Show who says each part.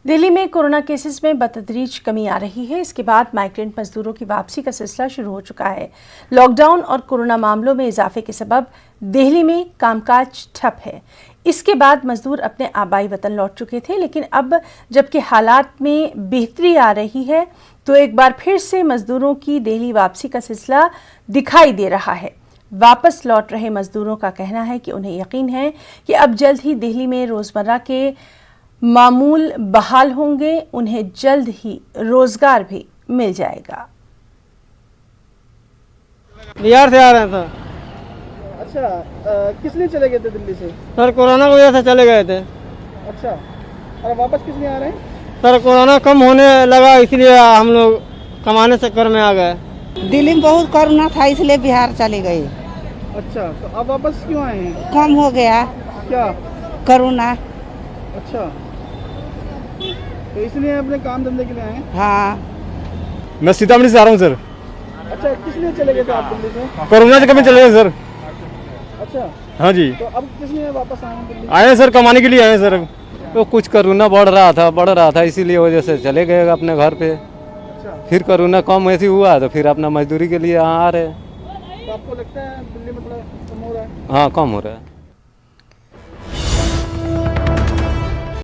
Speaker 1: दिल्ली में corona cases में बतदरीज कमी आ रही है। इसके बाद माइग्रेंट मजदूरों की वापसी का सिलसिला शुरू हो चुका है। लॉकडाउन और कोरोना मामलों में इजाफे के सबब दिल्ली में कामकाज ठप है। इसके बाद मजदूर अपने आबाई वतन लौट चुके थे, लेकिन अब जबकि हालात में बेहतरी आ रही है तो एक बार फिर से मजदूरों की दिल्ली वापसी का सिलसिला दिखाई दे रहा है। वापस लौट रहे मजदूरों का कहना है कि उन्हें यकीन है कि अब जल्द ही दिल्ली में रोजमर्रा के मामूल बहाल होंगे, उन्हें जल्द ही रोजगार भी मिल जाएगा।
Speaker 2: बिहार से आ रहे हैं सर।
Speaker 3: अच्छा, किस लिए चले गए थे दिल्ली से?
Speaker 2: सर कोरोना की वजह से चले गए थे।
Speaker 3: अच्छा, और वापस किस लिए आ रहे हैं?
Speaker 2: सर कोरोना कम होने लगा इसलिए हम लोग कमाने चक्कर में आ गए।
Speaker 4: दिल्ली में बहुत कोरोना था इसलिए बिहार चले गए।
Speaker 3: अच्छा, तो अब वापस क्यों आए हैं?
Speaker 4: कम हो गया
Speaker 3: क्या
Speaker 4: कोरोना।
Speaker 3: अच्छा, तो इसलिए अपने काम धंधे के लिए आए हैं?
Speaker 4: हाँ,
Speaker 5: मैं सीतामढ़ी से आ रहा हूँ सर।
Speaker 3: अच्छा, किस लिए चले गए थे आप दिल्ली से?
Speaker 5: कोरोना से कभी चले गए सर।
Speaker 3: अच्छा,
Speaker 5: हाँ जी,
Speaker 3: तो अब किस लिए वापस आए हैं दिल्ली?
Speaker 5: आए हैं सर, कमाने के लिए आए हैं सर।
Speaker 6: तो कुछ कोरोना बढ़ रहा था इसीलिए वजह से चले गए अपने घर पे।
Speaker 3: अच्छा,
Speaker 6: फिर कोरोना कम ऐसी हुआ तो फिर अपना मजदूरी के लिए यहाँ आ रहे हैं।
Speaker 3: तो आपको लगता है दिल्ली में थोड़ा कम हो रहा है?
Speaker 6: हाँ, कम हो रहा है।